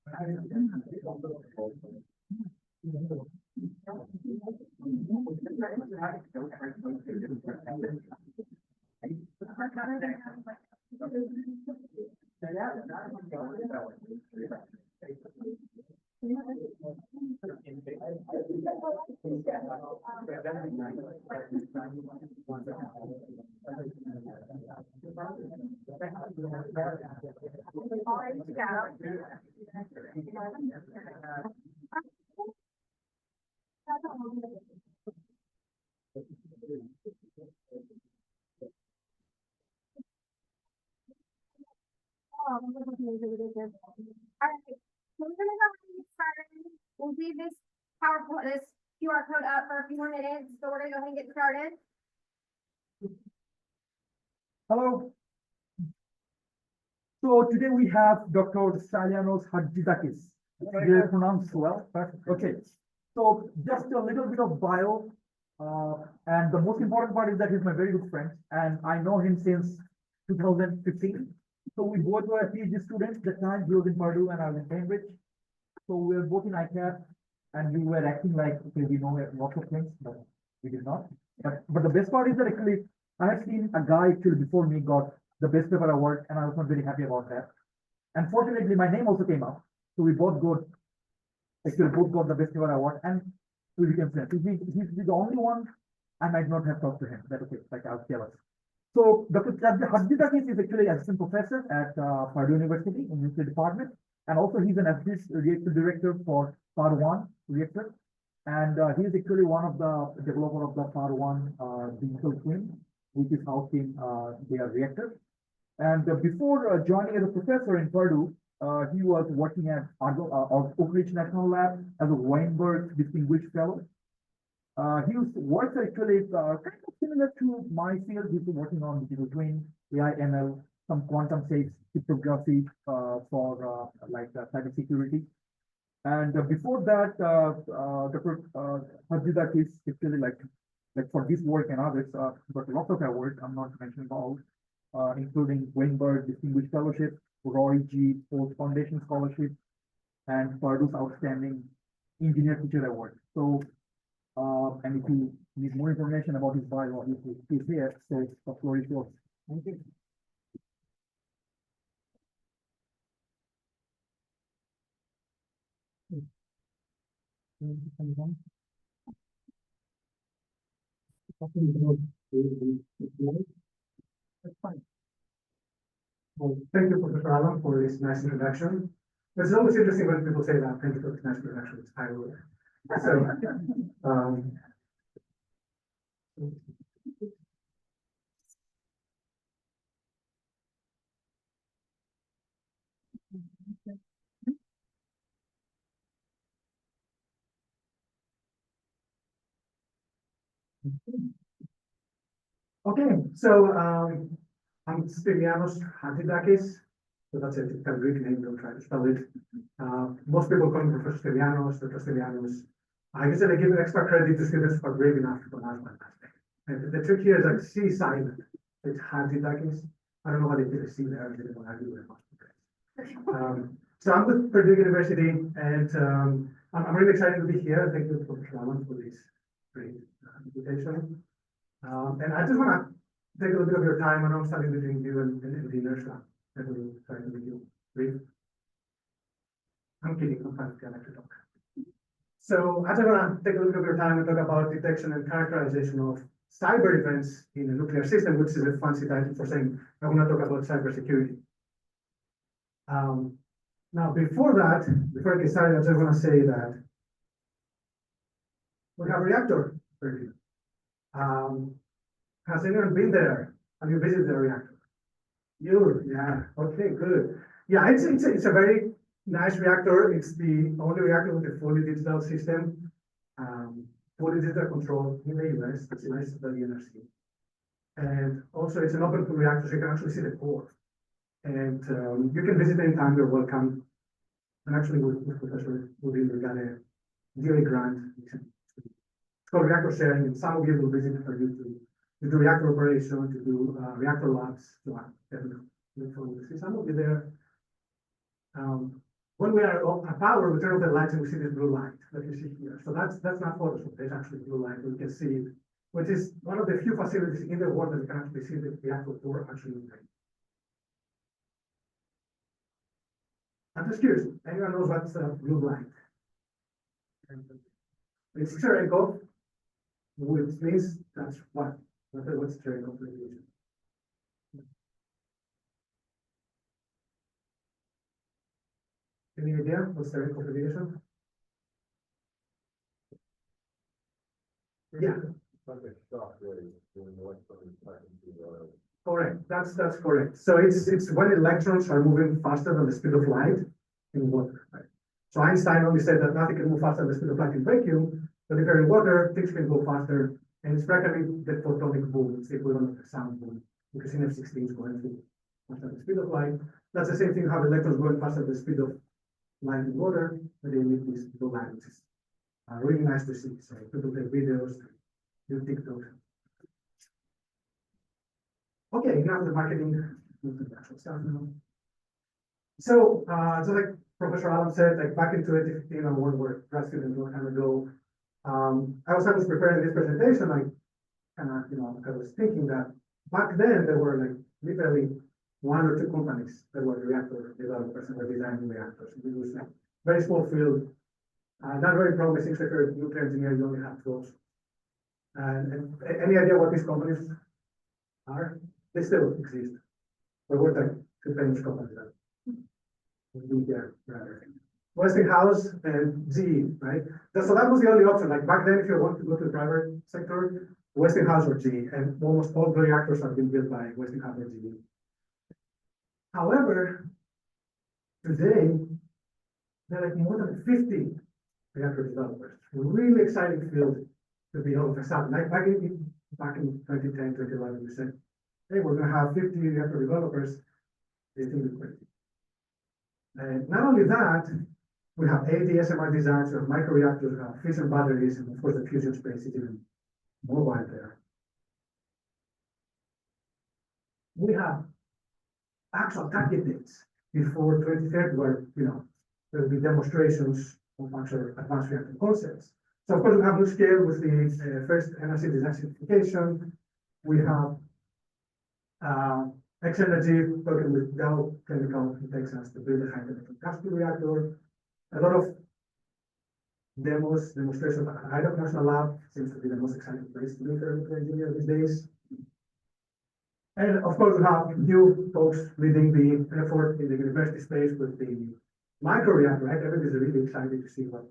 All right, so we're gonna go ahead and get started. We'll leave this this QR code up for a few more minutes, so we're gonna go ahead and get started. Hello. So today we have Dr. Stylianos Chatzidakis. Did I pronounce well? Perfect. Okay. So just a little bit of bio. And the most important part is that he's my very good friend, and I know him since 2015. So we both were PhD students. At the time he was in Purdue and I was in Cambridge. So we were both in ICAP, and we were acting like, okay, we know lots of things, but we did not. But the best part is that actually I have seen a guy actually before me got the best paper award, and I was not very happy about that. And fortunately, my name also came up, so we both got the best paper award, and we became friends. He's the only one I might not have talked to him. That's okay, like I was jealous. So Dr. Chatzidakis is actually assistant professor at Purdue University in the nuclear department, and also he's an assistant reactor director for PAR-1 reactor, and he is actually one of the developer of the PAR-1 digital twin, which is housed in their reactor. And before joining as a professor in Purdue, he was working at Oak Ridge National Lab as a Weinberg Distinguished Fellow. His works are actually kind of similar to my field. He's been working on digital twin, AI, ML, some quantum safe cryptography for cybersecurity. And before that, Dr. Chatzidakis actually like for this work and others, but lots of awards. I'm not mentioning all, including Weinberg Distinguished Fellowship, Roy G. Post Foundation Scholarship, and Purdue's Outstanding Engineer Teacher Award. So, and if you need more information about his bio, he's here. So the floor is yours. Thank you. That's fine. Well, thank you, Professor Alan, for this nice introduction. It's always interesting when people say that. Thank you for this nice introduction. It's high work. So, okay, so I'm Stylianos Chatzidakis. So that's a Greek name, don't try to spell it. Most people call me Professor Stylianos, Dr. Stylianos. I guess I give extra credit to students who are brave enough to pronounce my last name. And the trick here is like C silent. It's Chatzidakis. I don't know why they did a C there. I didn't want to do it. So I'm with Purdue University, and I'm really excited to be here. Thank you, Professor Alan, for this great invitation. And I just want to take a little bit of your time. I know I'm starting between you and dinner, so I will try to make you brief. I'm kidding, I'm trying to get to talk. So I just want to take a little bit of your time and talk about detection and characterization of cyber events in a nuclear system, which is a fancy title for saying I want to talk about cybersecurity. Now, before I get started, I just want to say that we have a reactor for you. Has anyone been there? Have you visited the reactor? Yeah, okay, good. Yeah, it's a very nice reactor. It's the only reactor with a fully digital system, fully digital control in the US. It's nice to the NRC. And also it's an open pool reactor, so you can actually see the core. And you can visit anytime, you're welcome. And actually with Professor Woodin, we got a DOE grant. It's called reactor sharing, and some of you will visit for you to do reactor operation, to do reactor labs, so on. See some of you there. when we are at power, we turn off the lights and we see this blue light that you see here. So that's not Photoshop. There's actually blue light. We can see it, which is one of the few facilities in the world that you can actually see the actual core actually moving. I'm just curious. Anyone knows what's blue light? It's Cherenkov, which means that's what. What's Cherenkov radiation? Any idea what's Cherenkov radiation? Yeah. Correct. That's correct. So it's when electrons are moving faster than the speed of light in water. Right? So Einstein only said that nothing can move faster than the speed of light in vacuum, but if you're in water, things can go faster, and it's practically the photonic boom. It's the equivalent of the sound boom, because in F-16 is going through faster than the speed of light. That's the same thing. You have electrons going faster than the speed of light in water, and they emit these blue light, which is really nice to see. So people take videos, do TikTok. Okay, now the marketing, the actual stuff now. So, just like Professor Alan said, like back in 2015, I were grad student a long time ago. I was preparing this presentation, like, I was thinking that back then there were like literally 1 or 2 companies that were reactor developers and were designing reactors. It was like very small field, not very promising. So if you're a nuclear engineer, you only have those. And any idea what these companies are? They still exist. But we're like 2 famous companies that do there. Westinghouse and GE, right? So that was the only option. Like back then, if you want to go to the private sector, Westinghouse or GE, and almost all the reactors have been built by Westinghouse or GE. However, today, there are like more than 50 reactor developers. A really exciting field to be all of a sudden. Like back in 2010, 2011, we said, hey, we're going to have 50 reactor developers. They think it's crazy. And not only that, we have 80 SMR designs, we have microreactors, we have fission batteries, and of course the fusion space is even more wide there. We have actual target dates before 2030 where, there will be demonstrations of actual advanced reactor concepts. So of course we have NuScale with the first NRC design certification. We have X-Energy working with Dow Chemical in Texas to build a high temperature casting reactor. A lot of demonstrations at Idaho National Lab seems to be the most exciting place to be for engineer these days. And of course, we have new folks leading the effort in the university space with the microreactor, right? Everybody's really excited to see what,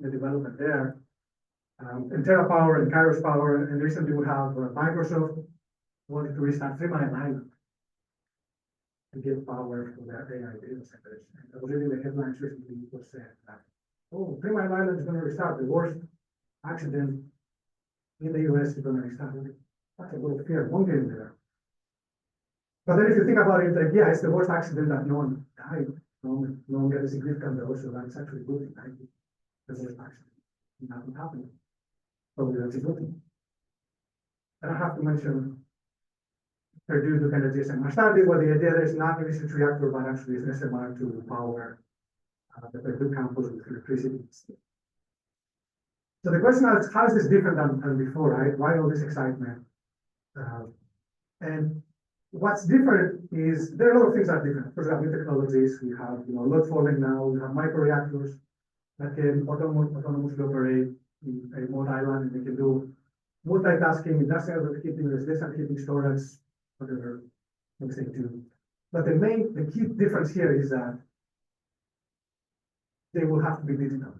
the development there. And TerraPower and Kairos Power, and recently we have Microsoft wanted to restart 3 Mile Island to give power for their AI data centers. And I was reading the headlines recently, it was said that, oh, 3 Mile Island is going to restart. The worst accident in the US is going to restart. That's a little fear, won't get in there. But then if you think about it, like, yeah, it's the worst accident that no one died, no one got a significant dose, so that's actually good, right? The worst accident, nothing happened. Probably that's a good thing. And I have to mention Purdue University SMR study, where the idea is not a research reactor, but actually is SMR to power the Purdue campus with electricity. So the question is, how is this different than before, right? Why all this excitement? And what's different is there are a lot of things that are different. First, we have new technologies. We have load falling now. We have microreactors that can autonomously operate in a remote island, and they can do multitasking, industrial heating, residential heating, storage, whatever things they do. But the key difference here is that they will have to be digital.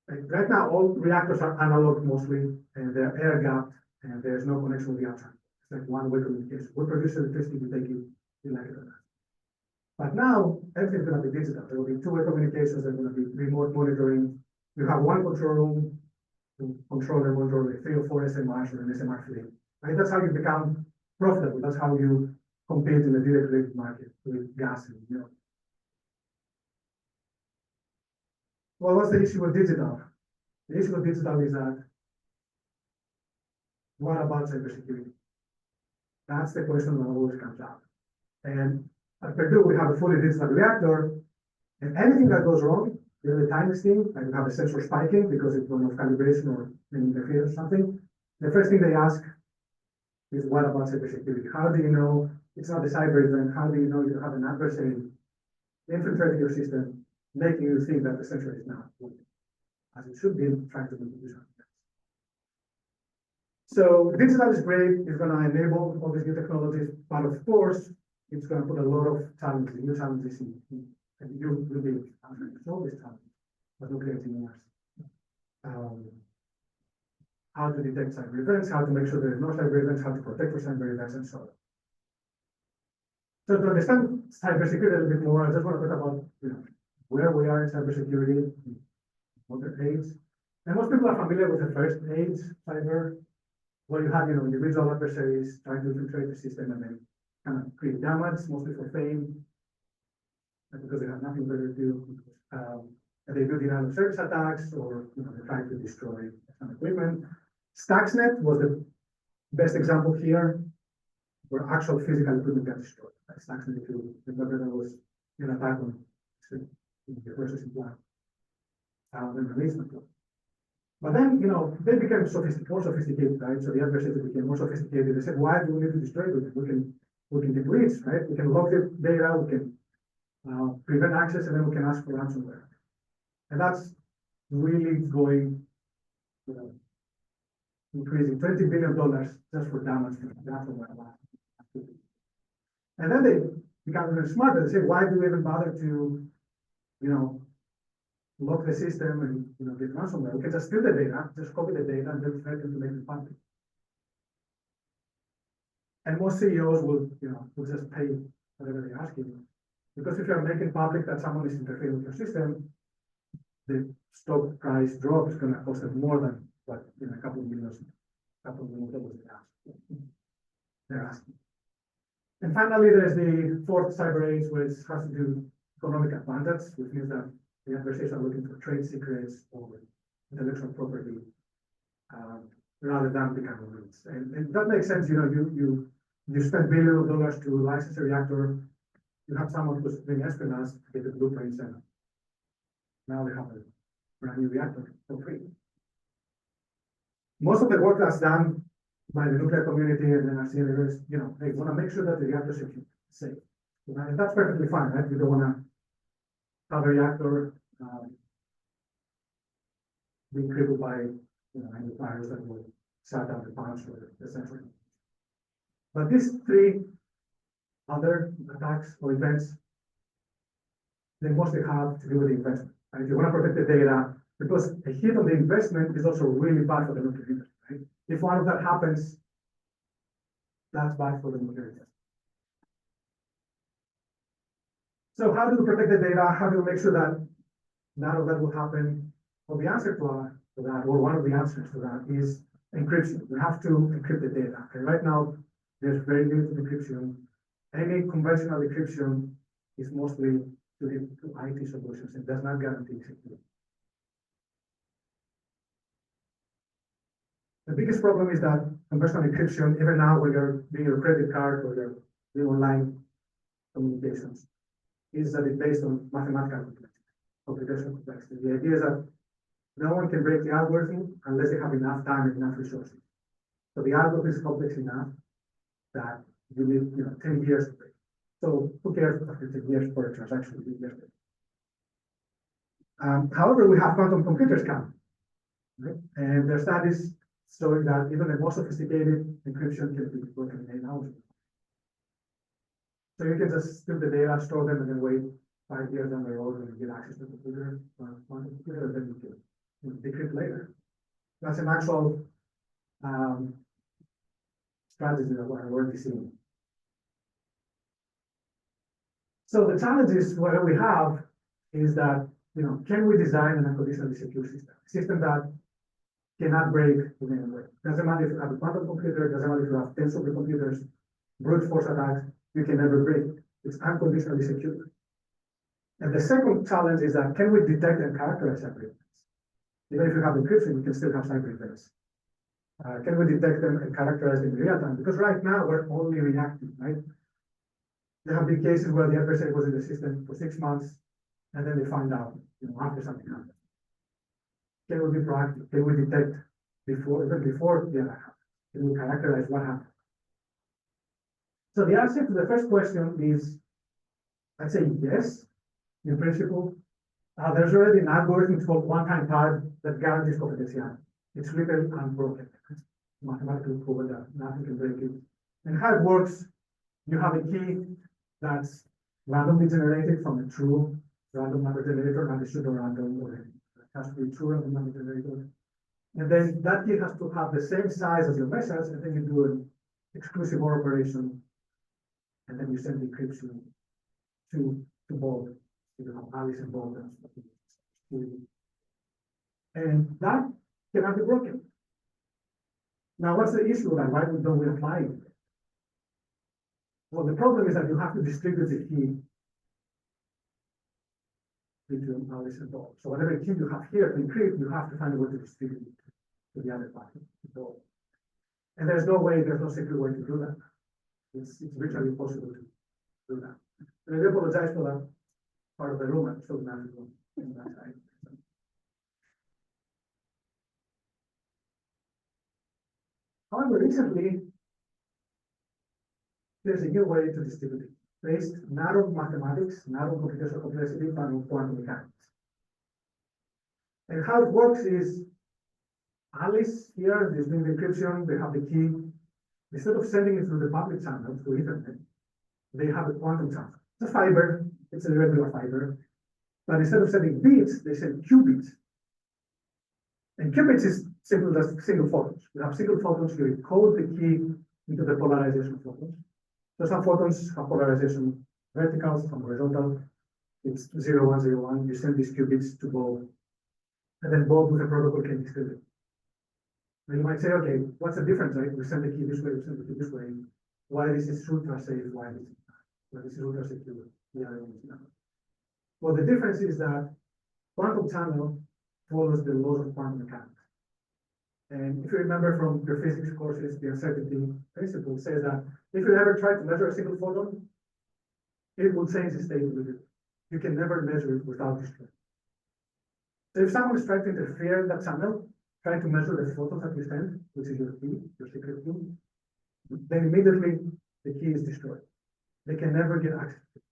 Right now, all reactors are analog mostly, and they're air gapped, and there's no connection with the outside. It's like one-way communication. We produce electricity, we take it, we like it or not. But now, everything's going to be digital. There will be two-way communications, there's going to be remote monitoring. You have one control room to control and monitor like 3 or 4 SMRs or an SMR fleet. Right? That's how you become profitable. That's how you compete in the direct electric market with gas and Well, what's the issue with digital? The issue with digital is that what about cybersecurity? That's the question that always comes up. And At Purdue, we have a fully digital reactor, and anything that goes wrong, the tiniest thing, like you have a sensor spiking because it's one of calibration or an interference or something, the first thing they ask is what about cybersecurity? How do you know it's not a cyber event? How do you know you have an adversary infiltrating your system, making you think that the sensor is not working as it should be, trying to do something? So digital is great, it's gonna enable all these new technologies, but of course, it's gonna put a lot of challenges, new challenges in, and you will be answering all these challenges, but nuclear engineers. How to detect cyber events, how to make sure there is no cyber events, how to protect for cyber events, and so on. So to understand cybersecurity a little bit more, I just want to talk about where we are in cybersecurity, what the aids. And most people are familiar with the first aids, cyber, where you have individual adversaries trying to infiltrate the system and then kind of create damage, mostly for fame, because they have nothing better to do. And they do denial of service attacks, or they're trying to destroy some equipment. Stuxnet was the best example here, where actual physical equipment got destroyed. Stuxnet, if you remember, there was an attack on the processing plant, the releasement plant. But then, they became more sophisticated, right? So the adversaries became more sophisticated. They said, why do we need to destroy it? We can get reads, right? We can log the data, we can prevent access, and then we can ask for ransomware. And that's really going, increasing $20 billion just for damage from ransomware. And then they become even smarter. They say, why do we even bother to, lock the system and get ransomware? We can just steal the data, just copy the data, and then threaten to make it public. And most CEOs will just pay whatever they ask you. Because if you're making public that someone is interfering with your system, the stock price drop is going to cost them more than what a couple of million dollars they're asking. And finally, there's the fourth cyber age, which has to do economic advantage, which means that the adversaries are looking for trade secrets or intellectual property rather than become rules. And that makes sense. You spend billions of dollars to license a reactor. You have someone who's doing espionage to get the blueprints, and now they have a brand new reactor for free. Most of the work that's done by the nuclear community and NRC is, they want to make sure that the reactor is safe. And that's perfectly fine, right? You don't want to have a reactor being crippled by any fires that will shut down the plants or the sensor. But these three other attacks or events, they mostly have to do with the investment. Right? You want to protect the data, because a hit on the investment is also really bad for the nuclear industry. Right? If one of that happens, that's bad for the nuclear industry. So how do we protect the data? How do we make sure that none of that will happen? Well, the answer to that, or one of the answers to that, is encryption. We have to encrypt the data. Okay? Right now, there's very limited encryption. Any conventional encryption is mostly to IT solutions and does not guarantee security. The biggest problem is that conventional encryption, even now when you're doing your credit card or you're doing online communications, is that it's based on mathematical computational complexity. The idea is that no one can break the algorithm unless they have enough time and enough resources. So the algorithm is complex enough that you need 10 years to break. So who cares after 10 years for a transaction? However, we have quantum computers coming, right? And there are studies showing that even the most sophisticated encryption can be broken in 8 hours. So you can just steal the data, store them, and then wait 5 years down the road when you get access to the computer, quantum computer, and then you can decrypt later. That's an actual strategy that we're already seeing. So the challenges what we have is that, can we design an unconditionally secure system? A system that cannot break in any way. Doesn't matter if you have a quantum computer, doesn't matter if you have 10 supercomputers, brute force attacks, you can never break it. It's unconditionally secure. And the second challenge is that, can we detect and characterize cyber events? Even if you have encryption, you can still have cyber events. Can we detect them and characterize them in real time? Because right now we're only reacting, right? There have been cases where the adversary was in the system for 6 months, and then they find out, after something happened. Can we be proactive? Can we detect even before the attack happens? Can we characterize what happened? So the answer to the first question is, I'd say yes, in principle. There's already an algorithm called one-time pad that guarantees confidentiality. It's written unbroken. It's mathematically proven that nothing can break it. And how it works, you have a key that's randomly generated from a true random number generator, not a pseudo-random, or it has to be a true random number generator. And then that key has to have the same size as your message, and then you do an exclusive OR operation, and then you send the encryption to Bob. You have Alice and Bob. And that cannot be broken. Now, what's the issue with that? Why don't we apply it? Well, the problem is that you have to distribute the key between Alice and Bob. So whatever key you have here to encrypt, you have to find a way to distribute it to the other party, to Bob. And there's no secret way to do that. It's virtually impossible to do that. And I apologize for that part of the room. I'm still not in that side. However, recently, there's a new way to distribute it, based not on mathematics, not on computational complexity, but on quantum mechanics. And how it works is, Alice here is doing the encryption, they have the key. Instead of sending it through the public channel, through Ethernet, they have a quantum channel. It's a fiber, it's a regular fiber. But instead of sending bits, they send qubits. And qubits is simple as single photons. You have single photons, you encode the key into the polarization of photons. So some photons have polarization vertical, some horizontal. It's 0, 1, 0, 1. You send these qubits to Bob. And then Bob with a protocol can distribute it. And you might say, okay, what's the difference, right? We send the key this way, we send the key this way. Why this is ultra safe, why this is ultra secure, the other one is not. Well, the difference is that quantum channel follows the laws of quantum mechanics. And if you remember from your physics courses, the uncertainty principle says that if you ever try to measure a single photon, it will change the state with it. You can never measure it without destroying. So if someone is trying to interfere in that channel, trying to measure the photons that you send, which is your key, your secret key, then immediately the key is destroyed. They can never get access to it.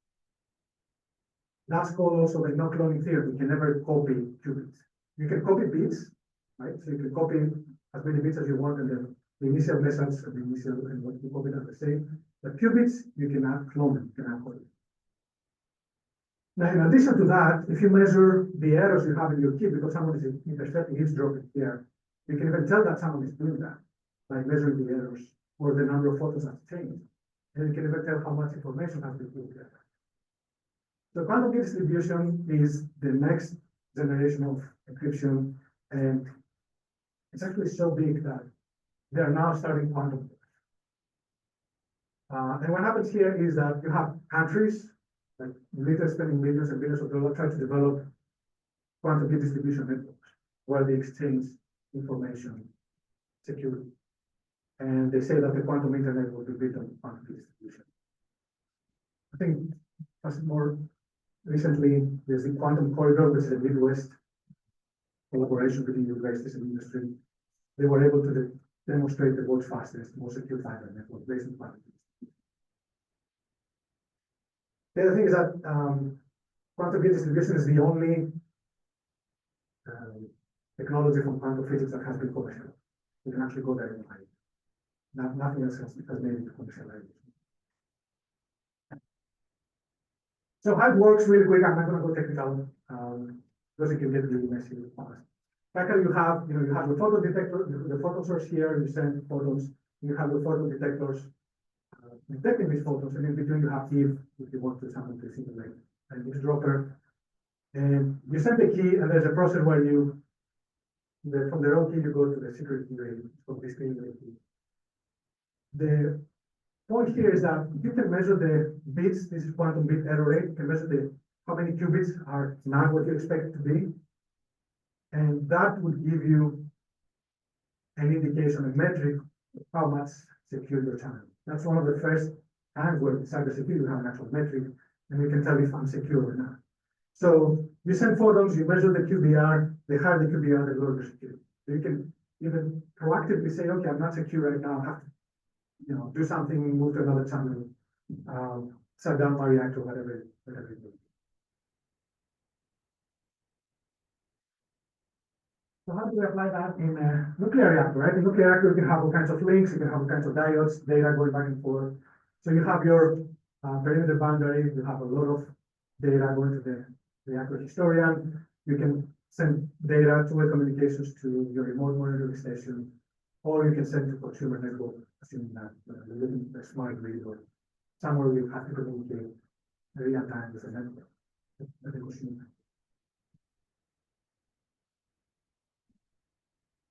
That's called also the no cloning theorem. You can never copy qubits. You can copy bits, right? So you can copy as many bits as you want, and then the initial message and the initial and what you copied are the same. But qubits, you cannot clone them, you cannot copy. Now, in addition to that, if you measure the errors you have in your key because someone is intercepting eavesdropping here, you can even tell that someone is doing that by measuring the errors or the number of photons that's changed. And you can even tell how much information has been put there. So quantum key distribution is the next generation of encryption, and it's actually so big that they are now starting quantum. And what happens here is that you have countries like leaders spending millions and billions of dollars trying to develop quantum key distribution networks where they exchange information securely. And they say that the quantum internet will be built on quantum key distribution. I think as more recently, there's the quantum corridor, which is a Midwest collaboration between universities and industry. They were able to demonstrate the world's fastest, most secure fiber network based on quantum key. The other thing is that quantum key distribution is the only technology from quantum physics that has been commercial. You can actually go there and find it. Nothing else has made it commercialized. So how it works really quick, I'm not going to go technical because it can get really messy with fast. Actually, you have the photon detector, the photon source here, you send photons, you have the photon detectors detecting these photons, and in between you have Eve, if you want to sample to simulate an eavesdropper. And you send the key, and there's a process where from the raw key, you go to the secret key, from this key. The point here is that you can measure the bits, this is quantum bit error rate, you can measure how many qubits are not what you expect it to be. And that would give you an indication, a metric of how much secure your channel. That's one of the first times where cybersecurity, we have an actual metric, and we can tell if I'm secure or not. So you send photons, you measure the QBR, the higher the QBR, the lower the security. So you can even proactively say, okay, I'm not secure right now, I have to, do something, move to another channel, shut down my reactor, whatever it is. So how do we apply that in a nuclear reactor, right? In a nuclear reactor, you can have all kinds of links, you can have all kinds of diodes, data going back and forth. So you have your perimeter boundary, you have a lot of data going to the reactor historian. You can send data, two-way communications to your remote monitoring station, or you can send to consumer network, assuming that you live in a smart grid or somewhere you have to communicate real time with the network. The consumer.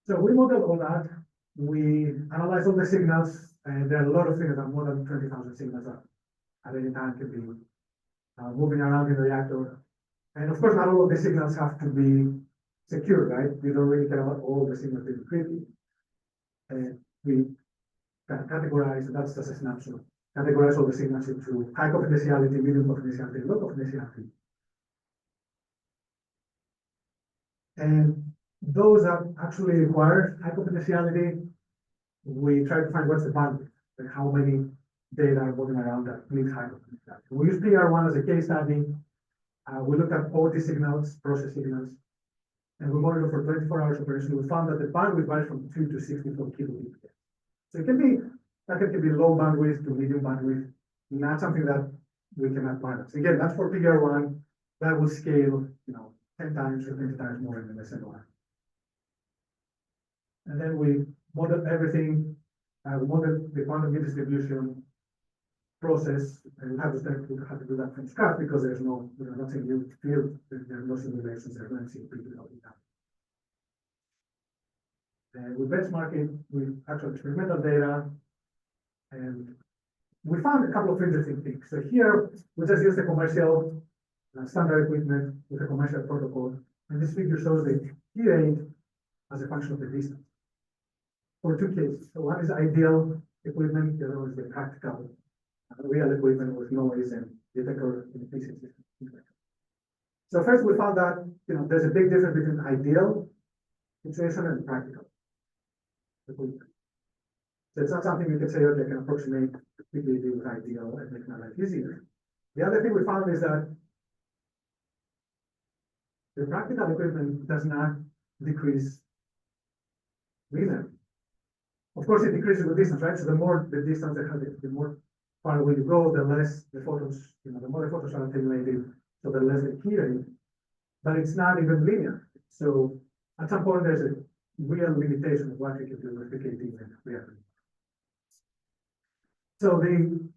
So we modeled all that. We analyzed all the signals, and there are a lot of signals, more than 20,000 signals that at any time can be moving around in the reactor. And of course, not all of the signals have to be secure, right? We don't really care about all the signals being encrypted. And we can categorize, and that's just a snapshot, categorize all the signals into high confidentiality, medium confidentiality, low confidentiality. And those that actually require high confidentiality, we try to find what's the bandwidth, like how many data are moving around that needs high confidentiality. We use PR1 as a case study. We looked at OT signals, process signals, and we monitored for 24 hours operation. We found that the bandwidth varies from 2 to 64 kilobits. So it can be, that can be low bandwidth to medium bandwidth, not something that we cannot manage. Again, that's for PR1, that will scale, 10 times or 20 times more than the SNOR. And then we model everything, we model the quantum key distribution process, and we have to do that from scratch because there's no, nothing new field, there are no simulations, there's no MCP. And we benchmark it with actual experimental data, and we found a couple of interesting things. So here, we just use the commercial standard equipment with a commercial protocol, and this figure shows the key rate as a function of the distance. For two cases, so one is ideal equipment, the other one is the practical real equipment with noise and detector inefficiency. So first we found that there's a big difference between ideal situation and practical equipment. So it's not something you can say, okay, I can approximate quickly with ideal and make my life easier. The other thing we found is that the practical equipment does not decrease linearly. Of course, it decreases with distance, right? So the more the distance, the more far away you go, the less the photons, the more the photons are attenuated, so the less the key rate. But it's not even linear. So at some point, there's a real limitation of what you can do with the KT and reality. So the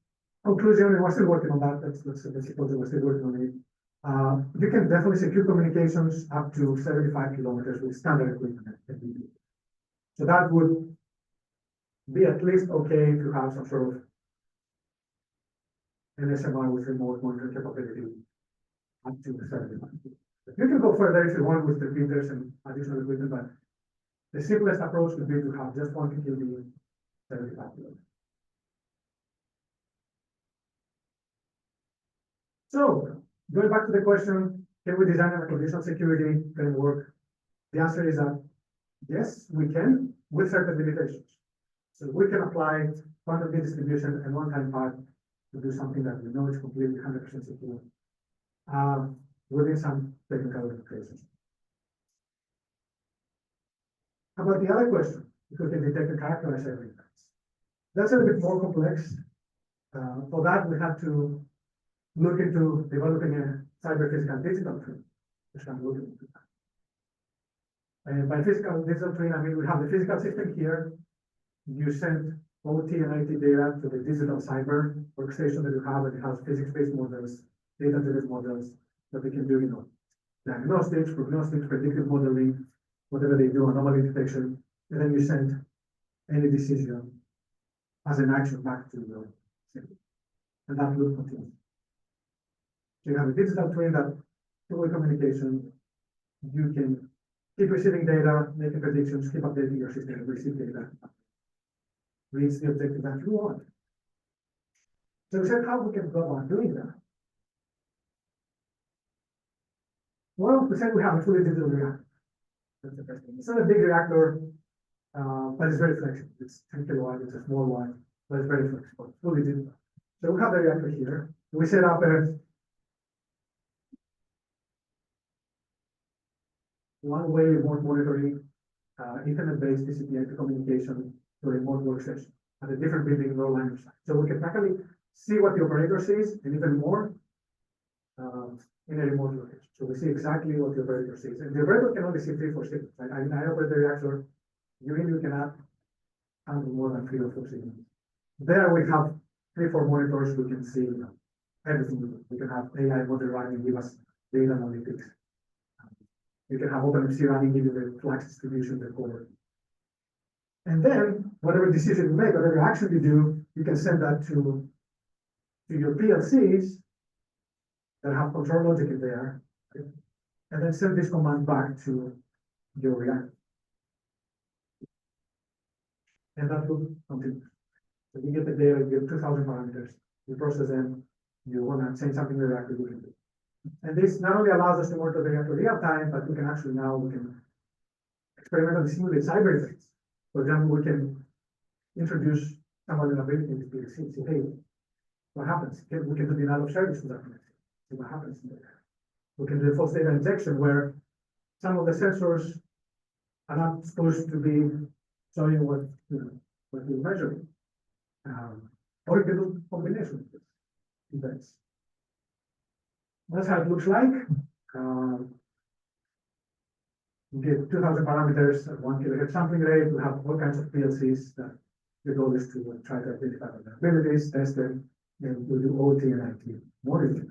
conclusion, and we're still working on that. Let's suppose that we're still working on it. You can definitely secure communications up to 75 kilometers with standard equipment. So that would be at least okay to have some sort of an SMR with remote monitoring capability up to 75. You can go further if you want with repeaters and additional equipment, but the simplest approach would be to have just one QB 75 kilometers. So going back to the question, can we design a conditional security framework? The answer is that yes, we can, with certain limitations. So we can apply quantum key distribution and one-time part to do something that we know is completely 100% secure within some technical limitations. How about the other question? If we can detect and characterize everything. That's a little bit more complex. For that, we have to look into developing a cyber physical digital twin. Which I'm looking into that. And by physical digital twin, I mean we have the physical system here. You send OT and IT data to the digital cyber workstation that you have, and it has physics-based models, data-driven models that they can do, diagnostics, prognostics, predictive modeling, whatever they do, anomaly detection, and then you send any decision as an action back to the system. And that loop continues. So you have a digital twin that two-way communication, you can keep receiving data, making predictions, keep updating your system, receive data. Reach the objective that you want. So we said how we can go about doing that. Well, we said we have a fully digital reactor. That's the first thing. It's not a big reactor, but it's very flexible. It's 10 kilowatt, it's a small one, but it's very flexible, fully digital. So we have the reactor here. We set up a one-way remote monitoring, internet-based TCP/IP communication to a remote workstation at a different building, no line of sight. So we can practically see what the operator sees and even more in a remote location. So we see exactly what the operator sees. And the operator can only see 3 or 4 signals. I operate the reactor. You really cannot handle more than 3 or 4 signals. There we have 3 or 4 monitors. We can see everything. We can have AI model running, give us data analytics. You can have OpenMC running, give you the flux distribution, the core. And then whatever decision you make, whatever action you do, you can send that to your PLCs that have control logic in there, and then send this command back to your reactor. And that will continue. So you get the data, you get 2,000 parameters, you process them, you want to change something in the reactor, you can do. And this not only allows us to monitor the reactor real time, but we can actually now experimentally simulate cyber events. For example, we can introduce some vulnerability in this PLC, say, hey, what happens? We can do denial of service with that PLC. See what happens in there. We can do a false data injection where some of the sensors are not supposed to be showing what you're measuring. Or you can do combination of events. That's how it looks like. We get 2,000 parameters at 1 kilohertz sampling rate. We have all kinds of PLCs that the goal is to try to identify vulnerabilities, test them, and we'll do OT and IT monitoring.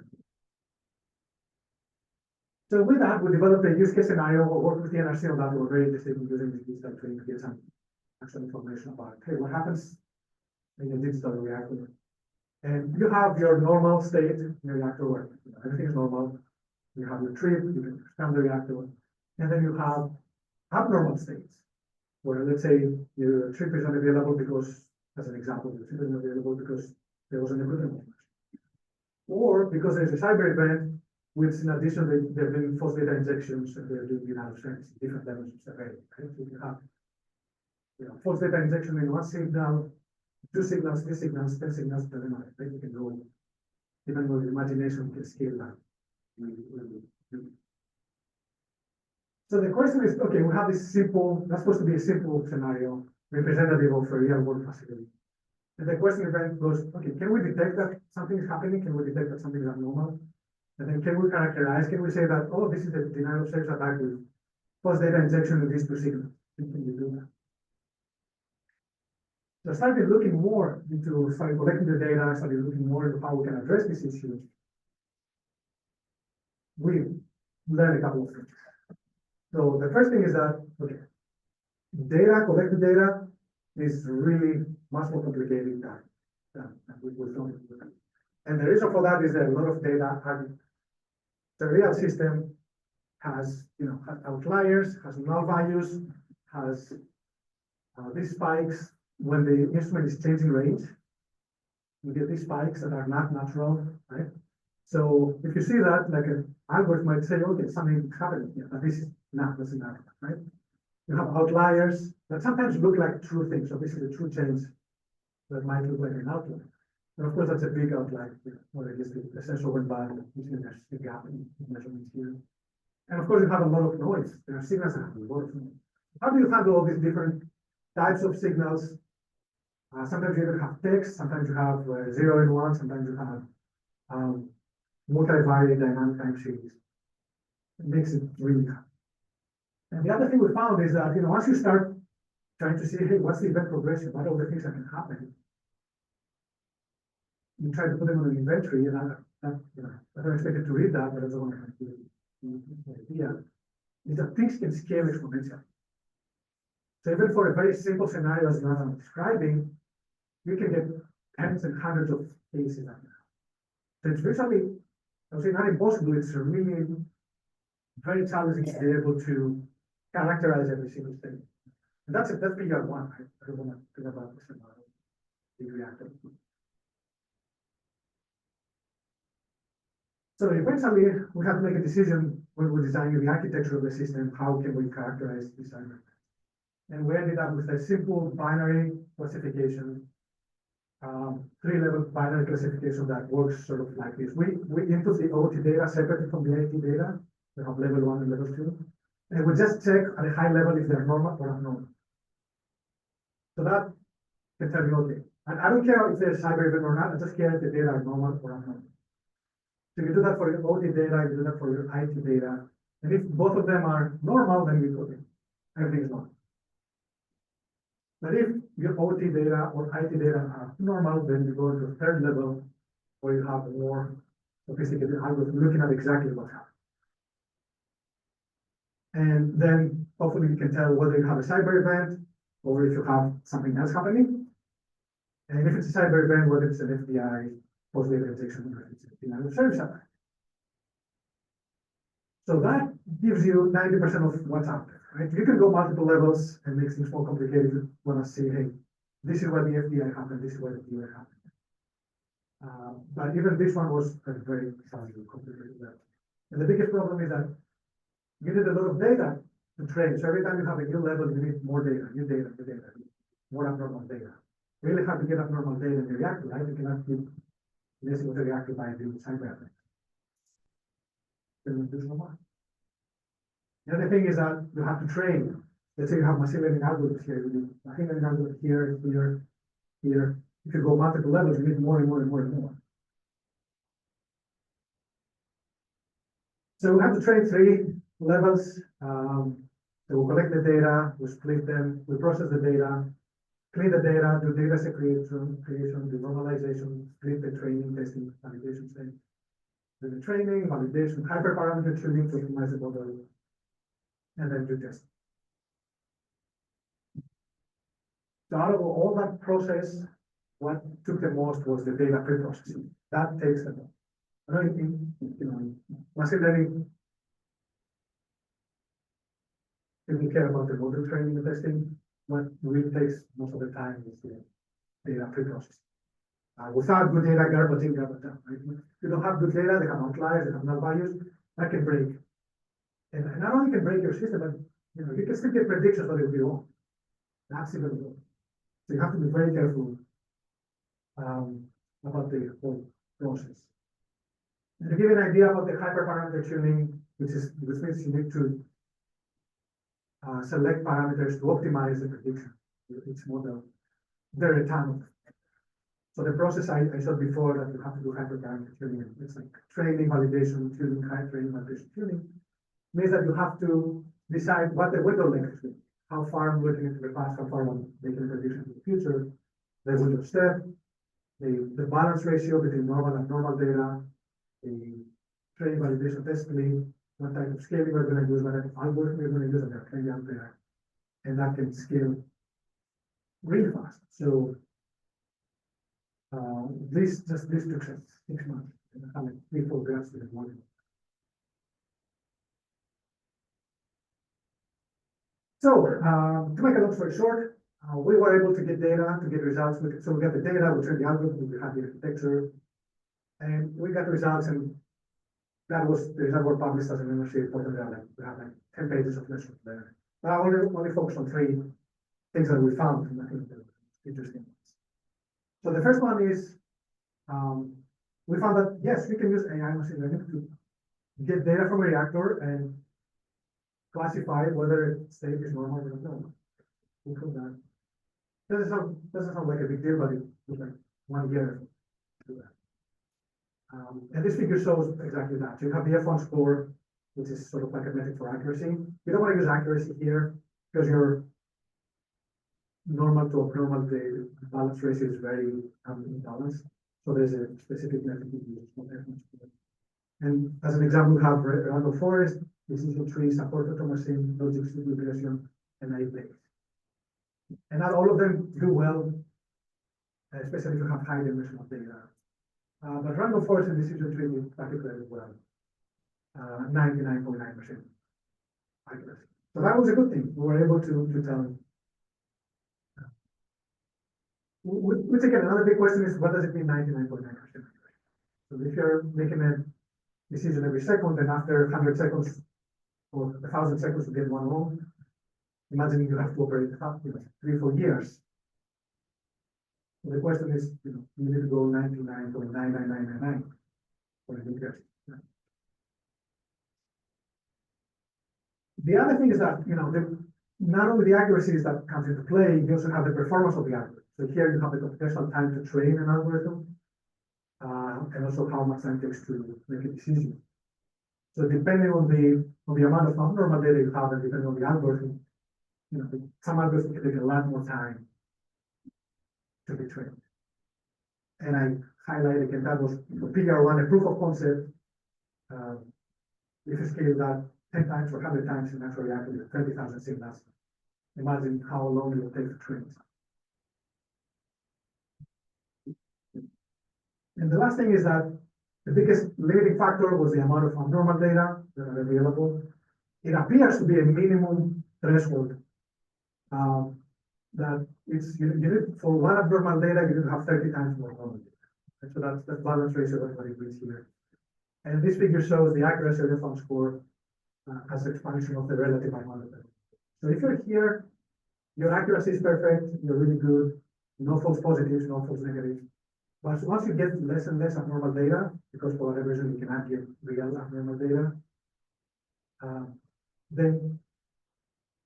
So with that, we developed a use case scenario. We'll work with the NRC on that. We're very interested in using this digital twin to get some actual information about, hey, what happens in a digital reactor? And you have your normal state in your reactor where everything is normal. You have your trip, you can expand the reactor, and then you have abnormal states where, let's say, your trip is unavailable because, as an example, your trip is unavailable because there was an equipment, or because there's a cyber event, which in addition there have been false data injections and they're doing denial of service, different levels of severity. Right? So you have false data injection in one signal, 2 signals, 3 signals, 10 signals, doesn't matter. Right? You can go, even with imagination, you can scale that. So the question is, okay, we have this simple, that's supposed to be a simple scenario, representative of a real world facility. And the question then goes, okay, can we detect that something is happening? Can we detect that something is abnormal? And then can we characterize, can we say that, oh, this is a denial of service attack with false data injection with these 2 signals? Can you do that? So I started looking more into, started collecting the data, started looking more into how we can address this issue. We learned a couple of things. So the first thing is that, okay, collected data is really much more complicated than we thought it would be. And the reason for that is that a lot of data, the real system has, has outliers, has null values, has these spikes. When the instrument is changing range, you get these spikes that are not natural, right? So if you see that, like an algorithm might say, okay, something is happening here, but this is not, that's not, right? You have outliers that sometimes look like true things. So this is a true change that might look like an outlier. And of course, that's a big outlier, where I guess the sensor went by, there's a gap in measurements here. And of course, you have a lot of noise. There are signals that have a lot of noise. How do you handle all these different types of signals? Sometimes you even have text, sometimes you have 0 and 1, sometimes you have multivariate dynamic time series. It makes it really hard. And the other thing we found is that, once you start trying to see, hey, what's the event progression? What are the things that can happen? You try to put them on an inventory, and I don't expect you to read that, but I don't want to give you the idea, is that things can scale exponentially. So even for a very simple scenario as I'm describing, you can get tens and hundreds of cases like that. So it's virtually, I would say not impossible, it's really very challenging to be able to characterize every single thing. And that's PR1, right? I don't want to think about this about the reactor. So eventually, we have to make a decision when we're designing the architecture of the system, how can we characterize this cyber? And we ended up with a simple binary classification, three-level binary classification that works sort of like this. We input the OT data separately from the IT data. We have level 1 and level 2. And we just check at a high level if they're normal or abnormal. So that can tell you, okay. And I don't care if they're cyber event or not, I just care if the data are normal or abnormal. So you do that for your OT data, you do that for your IT data. And if both of them are normal, then you put it. Everything is normal. But if your OT data or IT data are normal, then you go to the third level where you have a more sophisticated algorithm looking at exactly what's happening. And then hopefully you can tell whether you have a cyber event or if you have something else happening. And if it's a cyber event, whether it's an FBI post-data injection or it's a service attack. So that gives you 90% of what's out there, right? You can go multiple levels and make things more complicated if you want to say, hey, this is where the FBI happened, this is where the DOA happened. But even this one was very complicated. And the biggest problem is that you need a lot of data to train. So every time you have a new level, you need more data, more abnormal data. Really hard to get abnormal data in the reactor, right? You cannot keep messing with the reactor by doing cyber attacks. The other thing is that you have to train. Let's say you have machine learning algorithms here, you need machine learning algorithms here, here, here. If you go multiple levels, you need more and more and more and more. So we have to train 3 levels. So we collect the data, we split them, we process the data, clean the data, do data set creation, do normalization, split the training, testing, validation stage. Do the training, validation, hyperparameter tuning to optimize the model, and then do testing. So out of all that process, what took the most was the data pre-processing. That takes the most. I don't think, machine learning, people care about the model training and testing. What really takes most of the time is the data pre-processing. Without good data, garbage in, garbage out, right? If you don't have good data, they have outliers, they have null values, that can break. And not only can break your system, but you can still get predictions, but it will be wrong. That's even worse. So you have to be very careful about the whole process. And to give you an idea about the hyperparameter tuning, which means you need to select parameters to optimize the prediction of each model. There are a ton of them. So the process I showed before that you have to do hyperparameter tuning, it's like training, validation, tuning, high training, validation, tuning, means that you have to decide what the window length is. How far I'm looking into the past, how far I'm making a prediction to the future, the window step, the balance ratio between normal and abnormal data, the training, validation, test split, what type of scaling we're going to use, what type of algorithm we're going to use, and they're playing out there. And that can scale really fast. So this took 6 months. I have like 3-4 graphs with one. So to make a long story short, we were able to get data, to get results. So we got the data, we trained the algorithm, we had the architecture, and we got the results, and the results were published as a membership. We have like 10 pages of lessons there. But I only focused on 3 things that we found, and I think they're interesting. So the first one is, we found that, yes, we can use AI machine learning to get data from a reactor and classify whether state is normal or not normal. We found that. Doesn't sound like a big deal, but it was like 1 year to do that. And this figure shows exactly that. So you have the F1 score, which is sort of like a metric for accuracy. You don't want to use accuracy here because your normal to abnormal, the balance ratio is very imbalanced. So there's a specific method you use for F1 score. And as an example, we have random forest, decision tree, support automation, logic regression, and A-base. And not all of them do well, especially if you have high dimensional data. But random forest and decision tree do particularly well, 99.9% accuracy. So that was a good thing. We were able to tell. Which again, another big question is what does it mean 99.9% accuracy? So if you're making a decision every second, and after 100 seconds or 1,000 seconds to get one wrong, imagine you have to operate that, 3-4 years. So the question is, you need to go 99.99999 for a good guess. The other thing is that, not only the accuracies that comes into play, you also have the performance of the algorithm. So here you have the computational time to train an algorithm, and also how much time it takes to make a decision. So depending on the amount of abnormal data you have, and depending on the algorithm, some algorithms can take a lot more time to be trained. And I highlighted again that was PR1, a proof of concept. If you scale that 10 times or 100 times in natural reactor with 30,000 signals, imagine how long it will take to train. And the last thing is that the biggest limiting factor was the amount of abnormal data that are available. It appears to be a minimum threshold that it's you need for one abnormal data, you need to have 30 times more normal data. And so that's the balance ratio of what it is here. And this figure shows the accuracy of the F1 score as expansion of the relative amount of data. So if you're here, your accuracy is perfect, you're really good, no false positives, no false negatives. But once you get less and less abnormal data, because for whatever reason you cannot get real abnormal data, then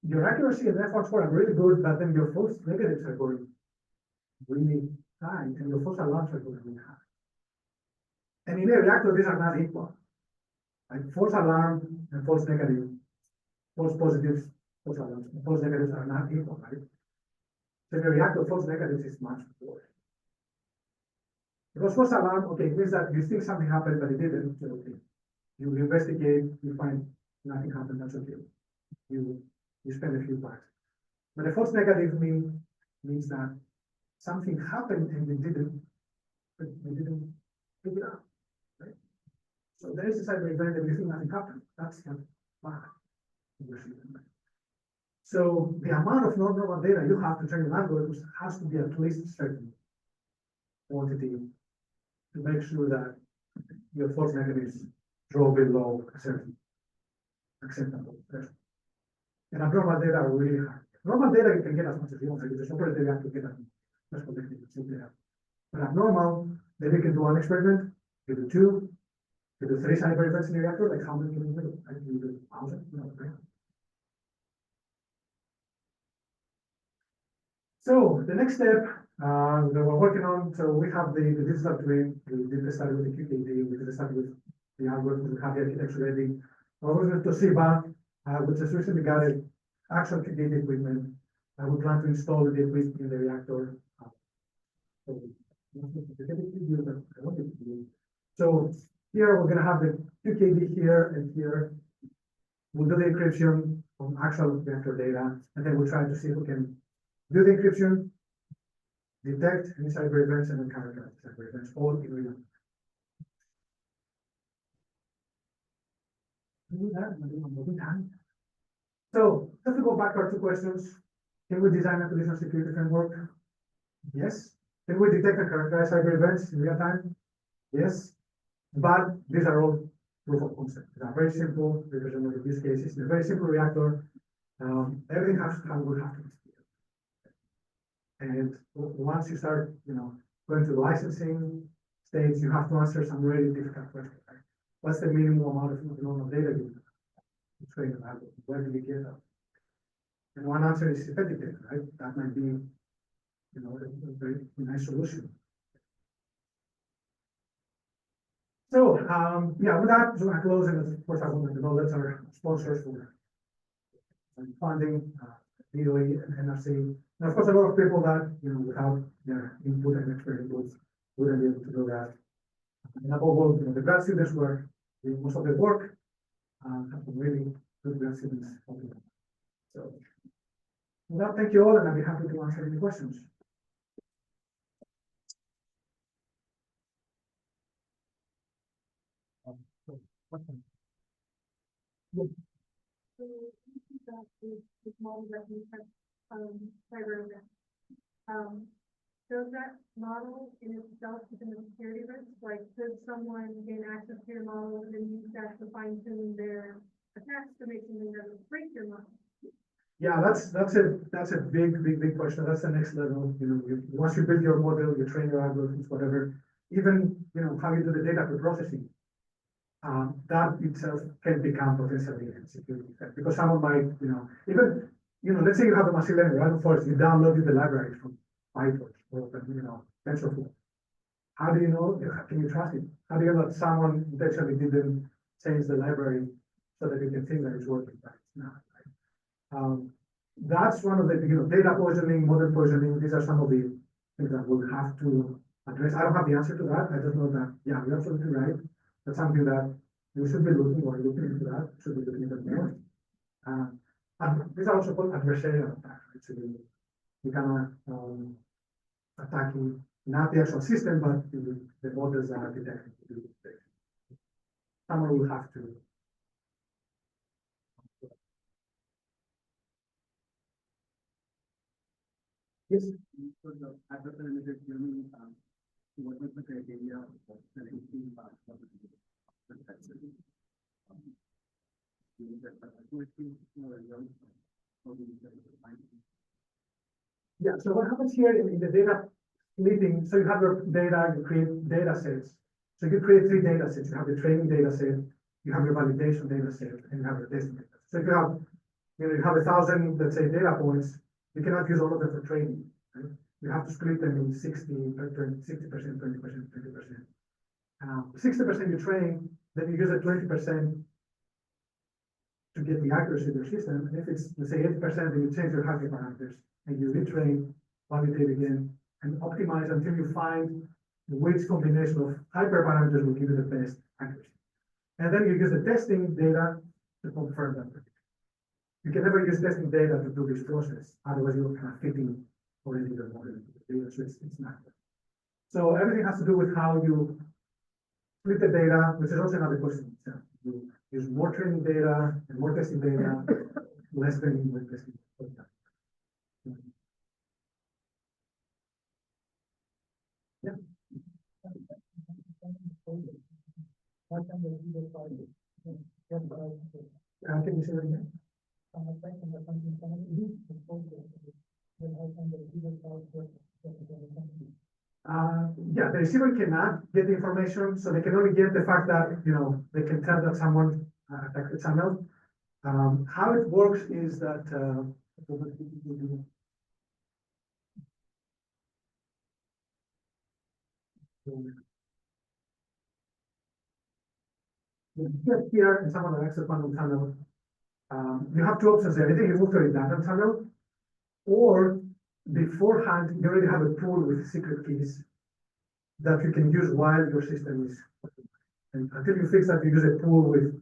your accuracy and F1 score are really good, but then your false negatives are going really high, and your false alarms are going really high. And in a reactor, these are not equal. Like false alarm and false negative, false positives, false alarms, and false negatives are not equal, right? So in a reactor, false negatives is much worse. Because false alarm, okay, it means that you think something happened, but it didn't, so okay. You investigate, you find nothing happened, that's okay. You spend a few bucks. But a false negative means that something happened and you didn't pick it up, right? So there is a cyber event and you think nothing happened. That's not bad. So the amount of non-normal data you have to train your algorithms has to be at least a certain quantity to make sure that your false negatives drop below a certain acceptable threshold. And abnormal data are really hard. Normal data you can get as much as you want. So you just operate the reactor, get as connected as simply have. But abnormal, then you can do one experiment, you do 2, you do 3 cyber events in the reactor, like how many can you do? Right? You do 1,000, right? So the next step that we're working on, so we have the digital twin, we did the study with the QKD, we did the study with the algorithms, we have the architecture ready. We're working with Toshiba, which has recently got an actual QKD equipment. We plan to install the equipment in the reactor. So here we're going to have the QKD here and here. We'll do the encryption on actual reactor data, and then we'll try to see if we can do the encryption, detect any cyber events, and then characterize cyber events all in real time. Do that, moving time. So just to go back to our 2 questions, can we design a conditional security framework? Yes. Can we detect and characterize cyber events in real time? Yes. But these are all proof of concept. They are very simple, representative use cases. In a very simple reactor, everything will have to be. And once you start, going to the licensing stage, you have to answer some really difficult questions. Right? What's the minimum amount of normal data you train an algorithm? Where do you get that? And one answer is synthetic data, right? That might be, a very nice solution. So, yeah, with that, so I close, and of course, I want to acknowledge our sponsors for funding, DOE and NRC. And of course, a lot of people that, without their input and expert inputs, wouldn't be able to do that. And above all, the grad students were doing most of the work, have some really good grad students helping them. So, with that, thank you all, and I'll be happy to answer any questions. This model that we have, cyber event. Does that model in itself become a security risk? Like, could someone gain access to your model and then use that to fine tune their attacks to make something that would break your model? Yeah, that's a big question. That's the next level. Once you build your model, you train your algorithms, whatever, even, how you do the data preprocessing. That itself can become potentially a security threat because someone might, even, let's say you have a machine learning right first, you downloaded the library from Python or, TensorFlow. How do you know? Can you trust it? How do you know that someone intentionally didn't change the library so that you can think that it's working, but it's not, right? That's one of the, data poisoning, model poisoning, these are some of the things that we'll have to address. I don't have the answer to that. I just know that, yeah, you're absolutely right. That's something that we should be looking into that, should be looking at more. And these are also called adversarial attacks, right? So you can attacking not the actual system, but the models that are detected to do this. Someone will have to. Yes. So the adversarial learning, what was the criteria of selecting Yeah, so what happens here in the data splitting, so you have your data, you create data sets. So you create 3 data sets. You have the training data set, you have your validation data set, and you have your testing data. So if you have, you have 1,000, let's say, data points, you cannot use all of them for training. Right? You have to split them in 60%, 20%, 20%. 60% you train, then you use it 20% to get the accuracy of your system. And if it's, let's say, 80%, then you change your hyper parameters and you retrain, validate again, and optimize until you find which combination of hyperparameters will give you the best accuracy. And then you use the testing data to confirm that. You can never use testing data to do this process, otherwise you're kind of fitting already the model into the data, so it's not good. So everything has to do with how you split the data, which is also another question. You use more training data and more testing data, less training, more testing. Yeah. Can you say that again? Yeah, the receiver cannot get the information, so they can only get the fact that, they can tell that someone attacked the channel. How it works is that, here in someone that access quantum tunnel, you have 2 options there. Either you move to a redundant tunnel, or beforehand, you already have a pool with secret keys that you can use while your system is. And until you fix that, you use a pool with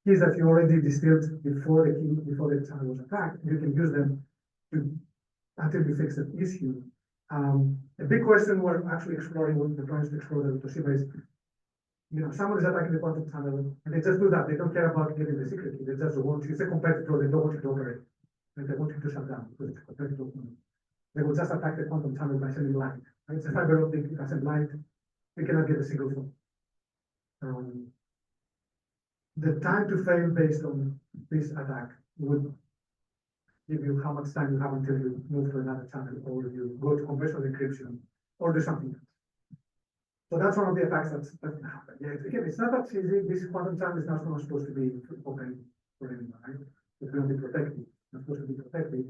keys that you already distilled before the channel was attacked. You can use them until you fix the issue. A big question we're actually exploring with the plans to explore the Toshiba is, someone is attacking the quantum tunnel and they just do that. They don't care about getting the secret key. They just want you, it's a competitor, they don't want you to operate. And they want you to shut down because it's a competitor. They will just attack the quantum tunnel by sending light. And it's a fiber optic, it can send light. You cannot get a single phone. The time to fail based on this attack would give you how much time you have until you move to another channel, or you go to conventional encryption, or do something else. So that's one of the attacks that can happen. Yeah, again, it's not that easy. This quantum channel is not supposed to be open for anyone, right? It's going to be protected. It's not supposed to be protected.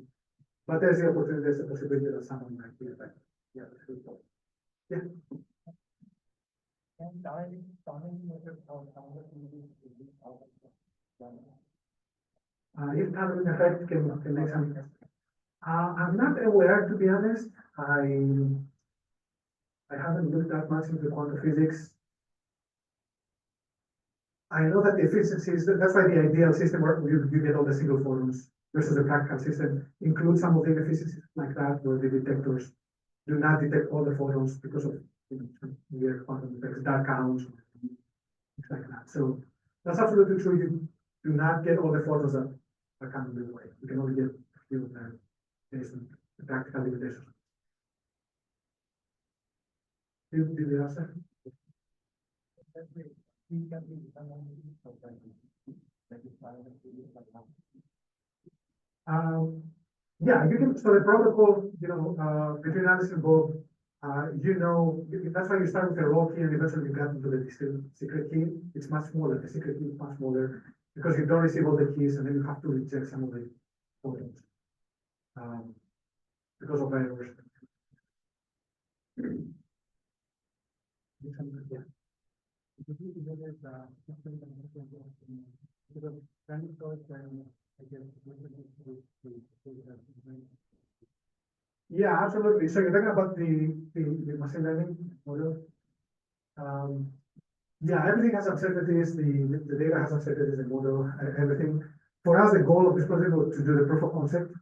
But there's the opportunity, there's the possibility that someone might be affected. Yeah, that's a good point. Yeah. If tunneling effect can make some. I'm not aware, to be honest. I haven't looked that much into quantum physics. I know that the efficiencies, that's why the ideal system where you get all the single photons versus the practical system includes some of the inefficiencies like that, where the detectors do not detect all the photons because of weird quantum effects, dark counts, things like that. So that's absolutely true. You do not get all the photons that are coming your way. You can only get a few of them based on the practical limitations. Did you answer? Yeah, you can, so the protocol, between Alice and Bob, that's why you start with a raw key and eventually you get into the secret key. It's much smaller, the secret key is much smaller because you don't receive all the keys and then you have to reject some of the tokens. Because of errors. Yeah. Yeah, absolutely. So you're talking about the machine learning model. Yeah, everything has uncertainties. The data has uncertainties, the model, everything. For us, the goal of this project was to do the proof of concept.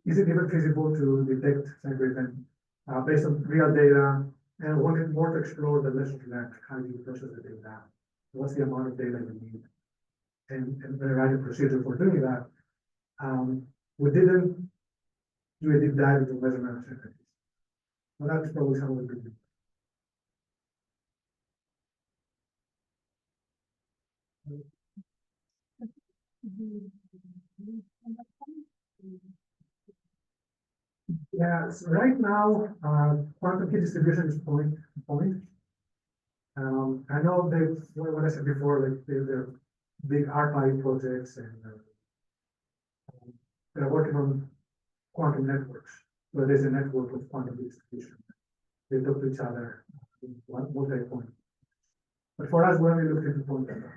Is it even feasible to detect cyber event based on real data? And wanted more to explore the lessons learned, how do you process the data? What's the amount of data you need? And the right procedure for doing that. We didn't do a deep dive into measurement uncertainties. But that's probably some of the big. Yeah, so right now, quantum key distribution is point. I know they, what I said before, like they're big archive projects and they're working on quantum networks, where there's a network of quantum distribution. They talk to each other in multi-point. But for us, we only look into point data.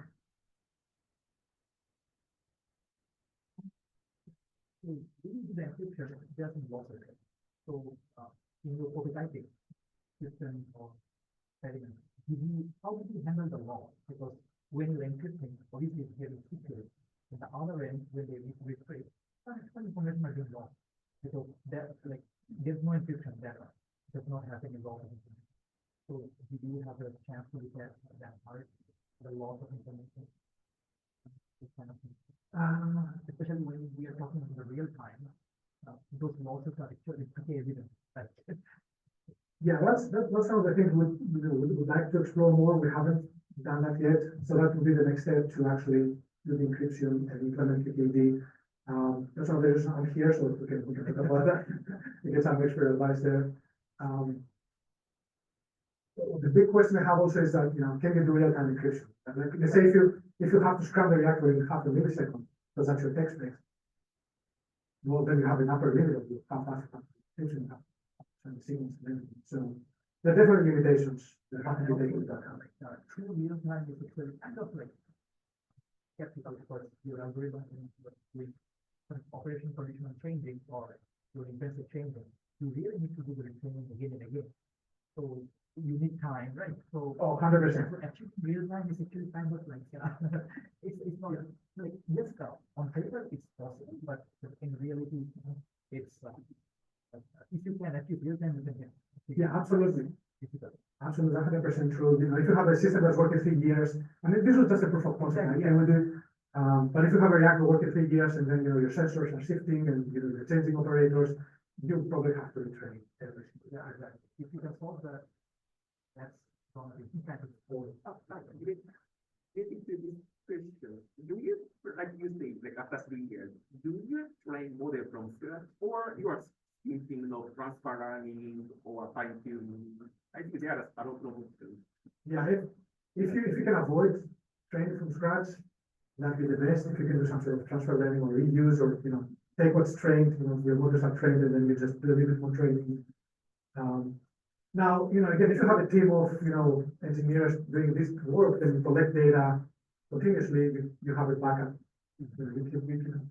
This is the encryption just in local. So in your prototyping system or element, how do you handle the loss? Because when you're encrypting, obviously it's very secret. On the other end, when they retrieve, some information might be lost. Because that like there's no encryption that does not happen in local information. So do you have a chance to look at that part, the loss of information? This kind of thing. Especially when we are talking in the real time, those losses are actually pretty evident. Right? Yeah, that's some of the things we'd like to explore more. We haven't done that yet. So that would be the next step to actually do the encryption and implement the KD. That's one of the reasons I'm here, so we can talk about that. We get some expert advice there. The big question I have also is that, can you do real-time encryption? Like, let's say if you have to scramble the reactor in half a millisecond, because that's your text base, well, then you have an upper limit of how fast encryption happens and the signals and everything. So there are different limitations that have to be taken into account. True real-time is actually kind of like skeptical because your algorithm with operation conditional changing or your intensive changing, you really need to do the retraining again and again. So you need time, right? So 100%. Actually, real time is actually kind of like it's not like yes, on paper it's possible, but in reality, it's if you can achieve real time, you can get. Yeah, absolutely. Difficult. Absolutely, 100% true. If you have a system that's working 3 years, and this was just a proof of concept, I can do. But if you have a reactor working 3 years and then your sensors are shifting and you're changing operators, you probably have to retrain everything. Yeah, exactly. If you can solve that, that's going to be kind of forward. Getting to this question, do you, like you say, like after 3 years, do you train model from scratch or you are thinking of transfer learning or fine tuning? I think there are a lot of things. Yeah, if you can avoid training from scratch, that'd be the best. If you can do some sort of transfer learning or reuse or take what's trained, your models are trained and then you just do a little bit more training. Now, again, if you have a team of, engineers doing this work, then you collect data continuously, you have a backup. You can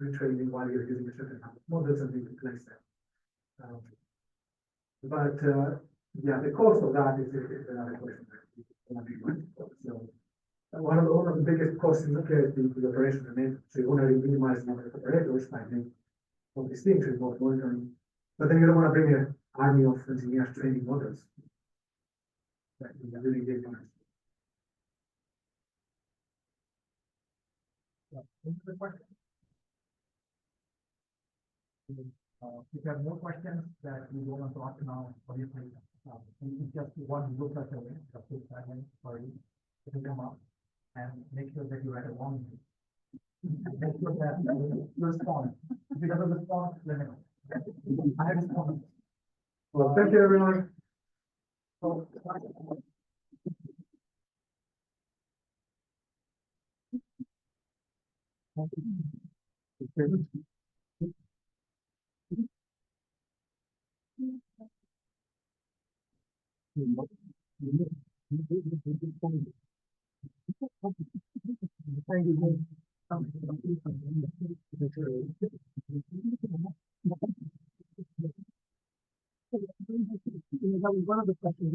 retraining while you're using a certain type of models and you replace them. Yeah, the cost of that is another question. So one of the biggest costs in nuclear is the operation and maintenance. So you want to minimize the number of operators by making all these things, remote monitoring. But then you don't want to bring an army of engineers training models. That you really get on. Any question? If you have more questions that you don't want to ask now, obviously And you just one look at the full timeline for you to come up and make sure that you write a long. Make sure that you respond. If it doesn't respond, let me know. I respond. Well, thank you, everyone. So. One of the questions